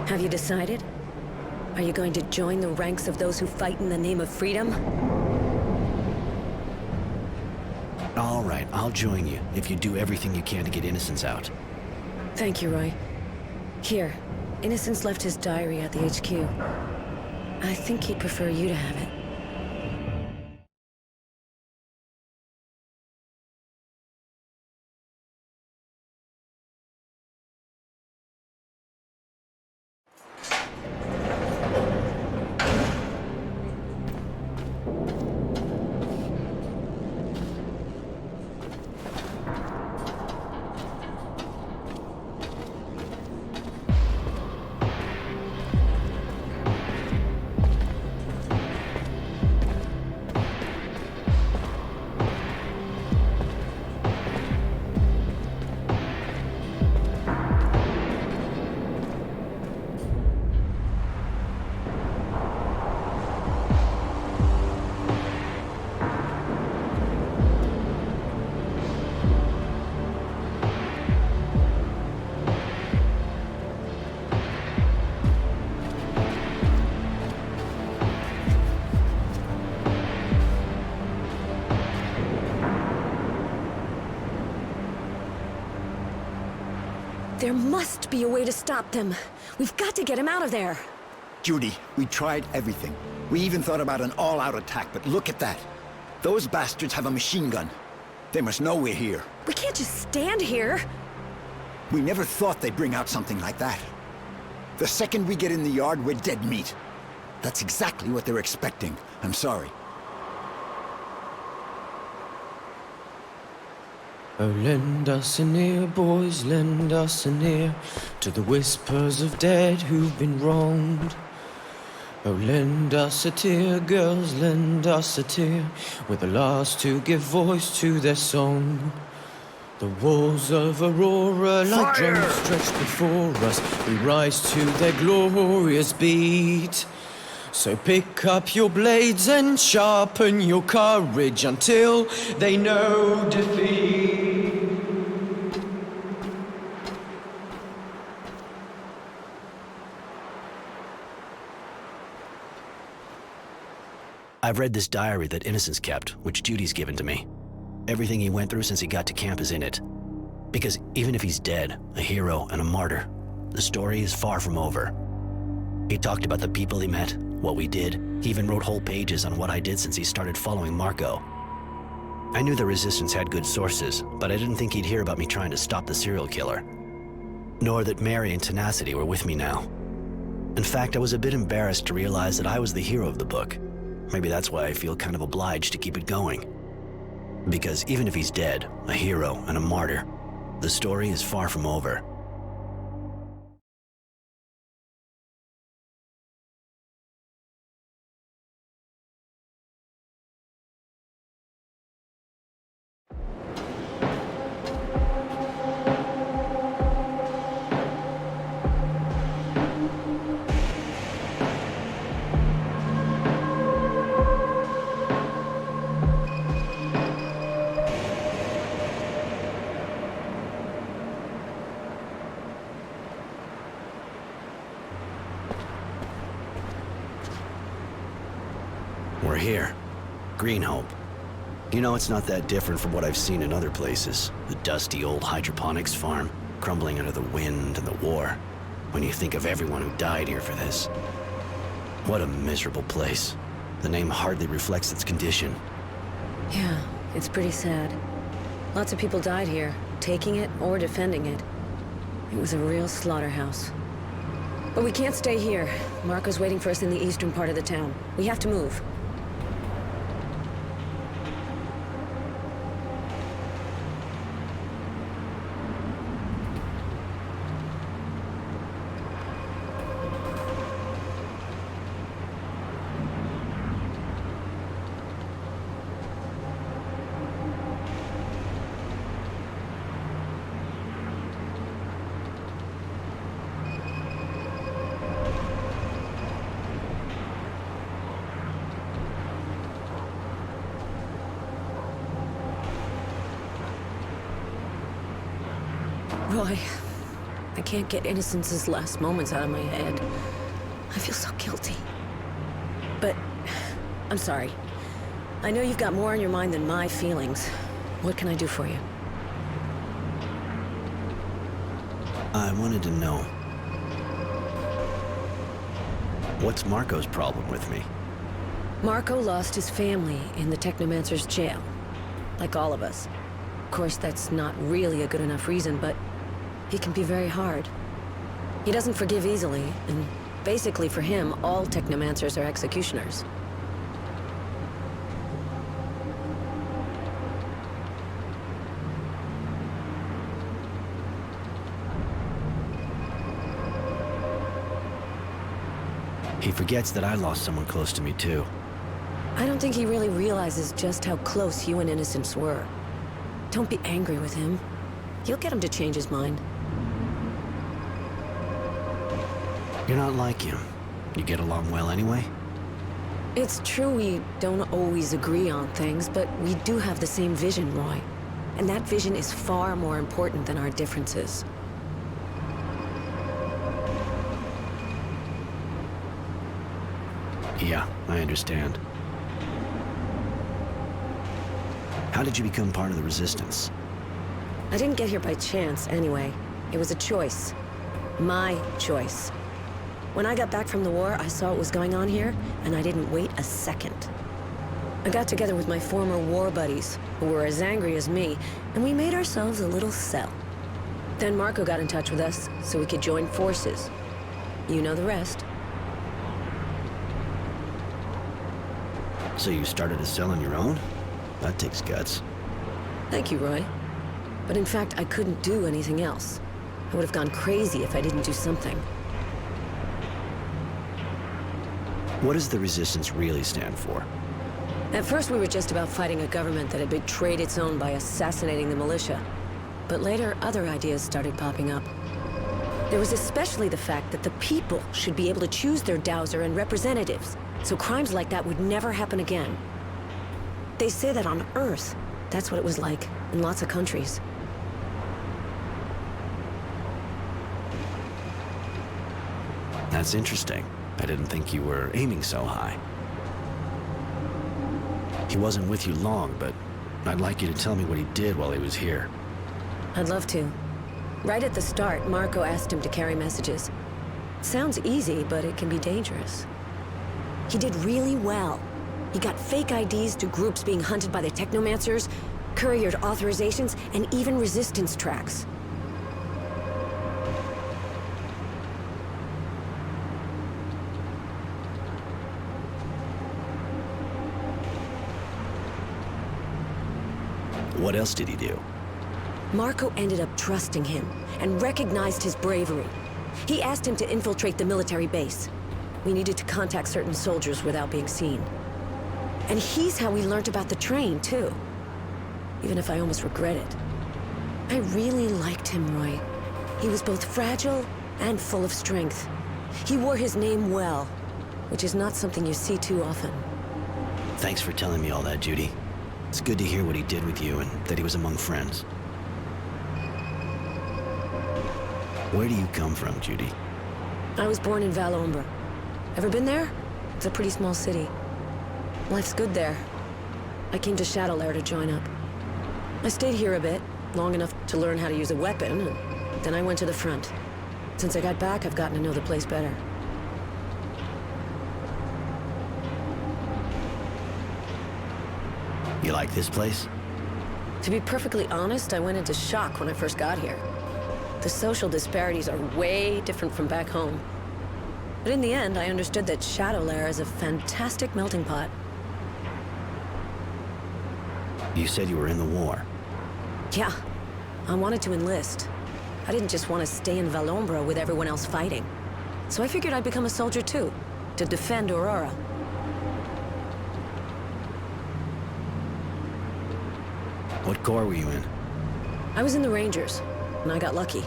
Have you decided? Are you going to join the ranks of those who fight in the name of freedom? All right, I'll join you if you do everything you can to get Innocence out. Thank you, Roy. Here, Innocence left his diary at the HQ. I think he'd prefer you to have it. There must be a way to stop them. We've got to get him out of there. Judy, we tried everything. We even thought about an all-out attack, but look at that. Those bastards have a machine gun. They must know we're here. We can't just stand here. We never thought they'd bring out something like that. The second we get in the yard, we're dead meat. That's exactly what they're expecting. I'm sorry. Oh, lend us an ear, boys, lend us an ear to the whispers of dead who've been wronged. Oh, lend us a tear, girls, lend us a tear. We're the last to give voice to their song. The walls of Aurora, like drums stretched before us, we rise to their glorious beat. So pick up your blades and sharpen your courage until they know defeat. I've read this diary that Innocence kept, which Judy's given to me. Everything he went through since he got to camp is in it. Because even if he's dead, a hero and a martyr, the story is far from over. He talked about the people he met, what we did. He even wrote whole pages on what I did since he started following Marco. I knew the Resistance had good sources, but I didn't think he'd hear about me trying to stop the serial killer. Nor that Mary and Tenacity were with me now. In fact, I was a bit embarrassed to realize that I was the hero of the book. Maybe that's why I feel kind of obliged to keep it going. Because even if he's dead, a hero and a martyr, the story is far from over. We're here. Green Hope. You know, it's not that different from what I've seen in other places. The dusty old hydroponics farm, crumbling under the wind and the war. When you think of everyone who died here for this. What a miserable place. The name hardly reflects its condition. Yeah, it's pretty sad. Lots of people died here, taking it or defending it. It was a real slaughterhouse. But we can't stay here. Marco's waiting for us in the eastern part of the town. We have to move. Roy, I can't get Innocence's last moments out of my head. I feel so guilty. But, I'm sorry. I know you've got more on your mind than my feelings. What can I do for you? I wanted to know, what's Marco's problem with me? Marco lost his family in the Technomancer's jail. Like all of us. Of course, that's not really a good enough reason, but he can be very hard. He doesn't forgive easily, and basically for him, all Technomancers are executioners. He forgets that I lost someone close to me too. I don't think he really realizes just how close you and Innocence were. Don't be angry with him. You'll get him to change his mind. You're not like him. You get along well anyway? It's true we don't always agree on things, but we do have the same vision, Roy. And that vision is far more important than our differences. Yeah, I understand. How did you become part of the Resistance? I didn't get here by chance, anyway. It was a choice. My choice. When I got back from the war, I saw what was going on here, and I didn't wait a second. I got together with my former war buddies, who were as angry as me, and we made ourselves a little cell. Then Marco got in touch with us, so we could join forces. You know the rest. So you started a cell on your own? That takes guts. Thank you, Roy. But in fact, I couldn't do anything else. I would have gone crazy if I didn't do something. What does the Resistance really stand for? At first, we were just about fighting a government that had betrayed its own by assassinating the militia. But later, other ideas started popping up. There was especially the fact that the people should be able to choose their dowser and representatives, so crimes like that would never happen again. They say that on Earth, that's what it was like in lots of countries. That's interesting. I didn't think you were aiming so high. He wasn't with you long, but I'd like you to tell me what he did while he was here. I'd love to. Right at the start, Marco asked him to carry messages. Sounds easy, but it can be dangerous. He did really well. He got fake IDs to groups being hunted by the Technomancers, couriered authorizations, and even resistance tracks. What else did he do? Marco ended up trusting him and recognized his bravery. He asked him to infiltrate the military base. We needed to contact certain soldiers without being seen. And he's how we learned about the train, too. Even if I almost regret it. I really liked him, Roy. He was both fragile and full of strength. He wore his name well, which is not something you see too often. Thanks for telling me all that, Judy. It's good to hear what he did with you and that he was among friends. Where do you come from, Judy? I was born in Valombra. Ever been there? It's a pretty small city. Life's good there. I came to Shadowlair to join up. I stayed here a bit, long enough to learn how to use a weapon, and then I went to the front. Since I got back, I've gotten to know the place better. You like this place? To be perfectly honest, I went into shock when I first got here. The social disparities are way different from back home. But in the end, I understood that Shadowlair is a fantastic melting pot. You said you were in the war. Yeah, I wanted to enlist. I didn't just want to stay in Valombra with everyone else fighting. So I figured I'd become a soldier too, to defend Aurora. What corps were you in? I was in the Rangers, and I got lucky.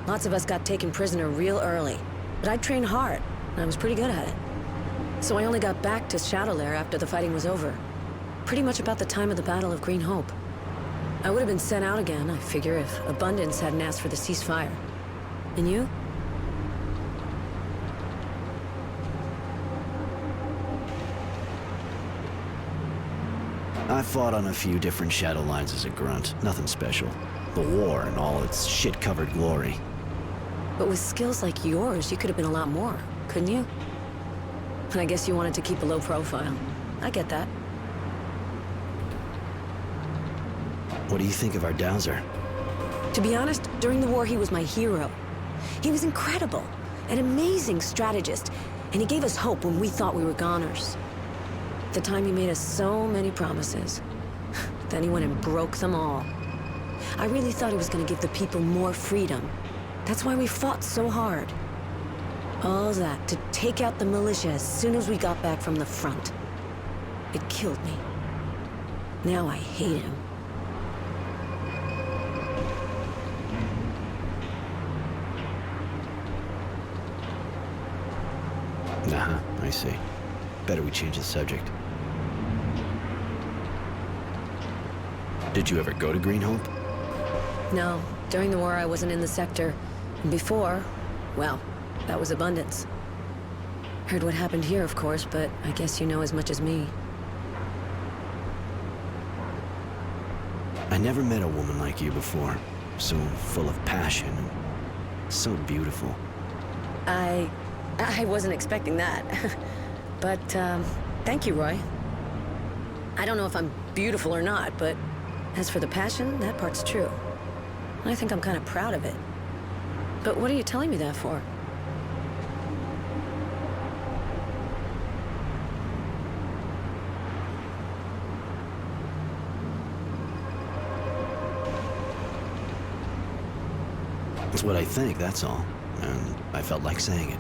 Lots of us got taken prisoner real early, but I trained hard, and I was pretty good at it. So I only got back to Shadowlair after the fighting was over. Pretty much about the time of the Battle of Green Hope. I would have been sent out again, I figure, if Abundance hadn't asked for the ceasefire. And you? I fought on a few different shadow lines as a grunt. Nothing special. The war and all its shit-covered glory. But with skills like yours, you could have been a lot more, couldn't you? And I guess you wanted to keep a low profile. I get that. What do you think of our Dowser? To be honest, during the war, he was my hero. He was incredible, an amazing strategist, and he gave us hope when we thought we were goners. At the time, he made us so many promises. Then he went and broke them all. I really thought he was going to give the people more freedom. That's why we fought so hard. All that to take out the militia as soon as we got back from the front. It killed me. Now I hate him. Uh-huh, I see. Better we change the subject. Did you ever go to Green Hope? No, during the war I wasn't in the sector. And before, well, that was Abundance. Heard what happened here, of course, but I guess you know as much as me. I never met a woman like you before. So full of passion and so beautiful. I wasn't expecting that. But, thank you, Roy. I don't know if I'm beautiful or not, but as for the passion, that part's true. I think I'm kind of proud of it. But what are you telling me that for? It's what I think, that's all. And I felt like saying it.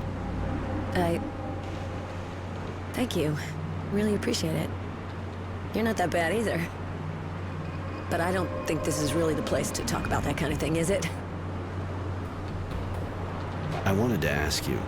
Thank you. Really appreciate it. You're not that bad either. But I don't think this is really the place to talk about that kind of thing, is it? I wanted to ask you.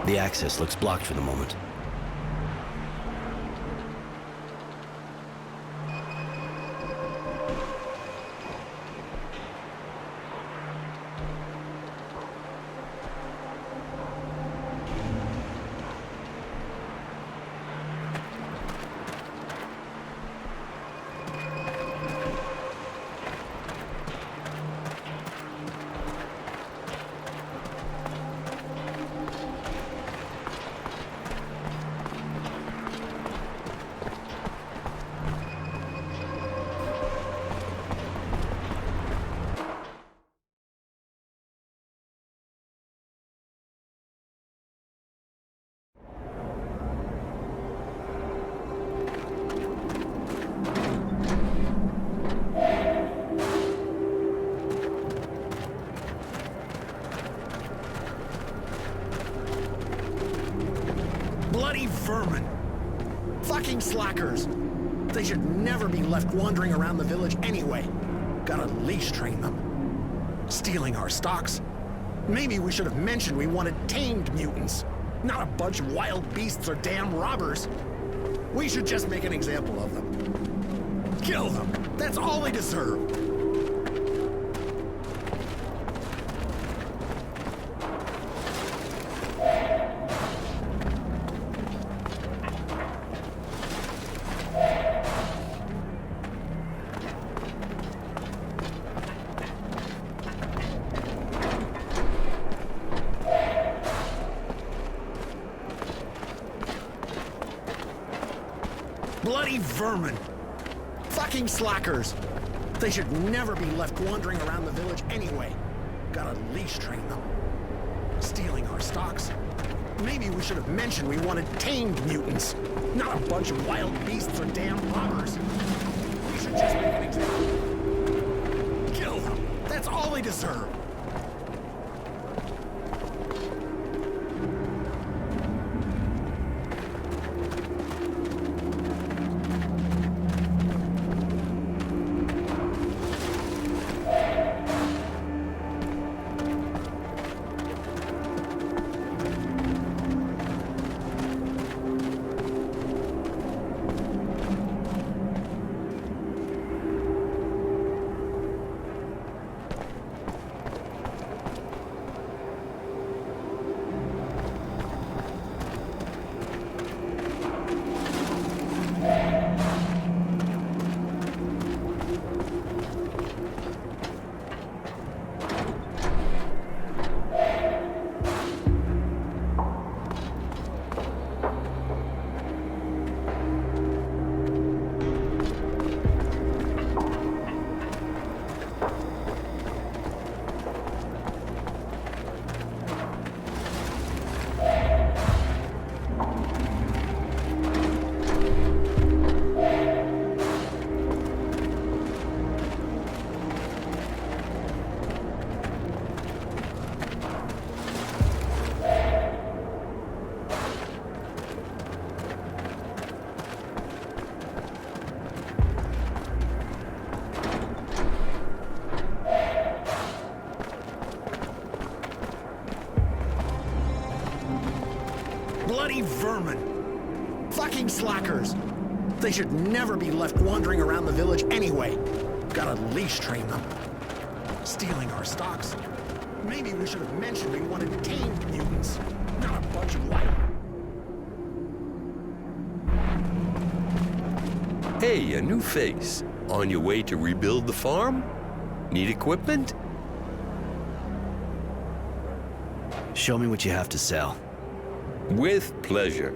The access looks blocked for the moment. Bloody vermin! Fucking slackers! They should never be left wandering around the village anyway. Gotta leash train them. Stealing our stocks. Maybe we should have mentioned we wanted tamed mutants, not a bunch of wild beasts or damn robbers. We should just make an example of them. Kill them! That's all they deserve! Bloody vermin! Fucking slackers! They should never be left wandering around the village anyway. Gotta leash train them. Stealing our stocks. Maybe we should have mentioned we wanted tamed mutants, not a bunch of wild beasts or damn robbers. We should just make an example. Kill them! That's all they deserve! Bloody vermin! Fucking slackers! They should never be left wandering around the village anyway. Gotta leash train them. Stealing our stocks. Maybe we should have mentioned we wanted tamed mutants, not a bunch of wild. Hey, a new face. On your way to rebuild the farm? Need equipment? Show me what you have to sell. With pleasure.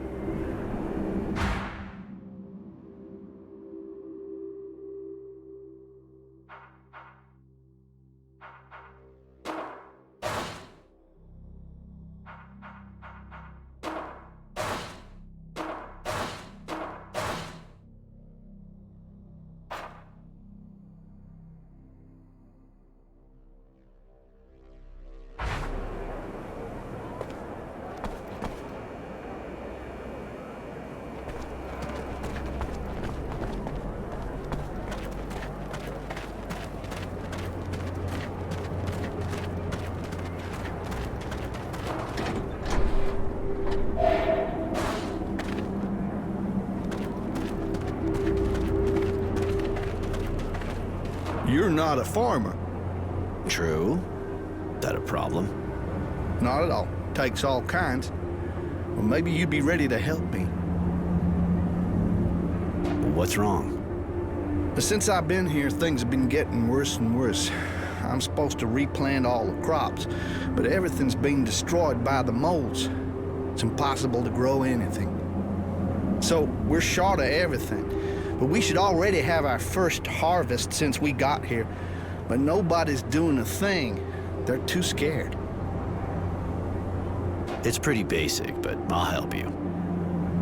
You're not a farmer. True. That a problem? Not at all. Takes all kinds. Well, maybe you'd be ready to help me. What's wrong? Since I've been here, things have been getting worse and worse. I'm supposed to replant all the crops, but everything's being destroyed by the moles. It's impossible to grow anything. So we're short of everything. But we should already have our first harvest since we got here. But nobody's doing a thing. They're too scared. It's pretty basic, but I'll help you.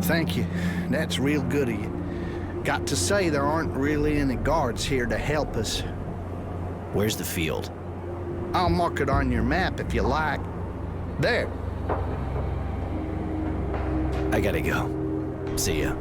Thank you. That's real good of you. Got to say, there aren't really any guards here to help us. Where's the field? I'll mark it on your map if you like. There. I gotta go. See ya.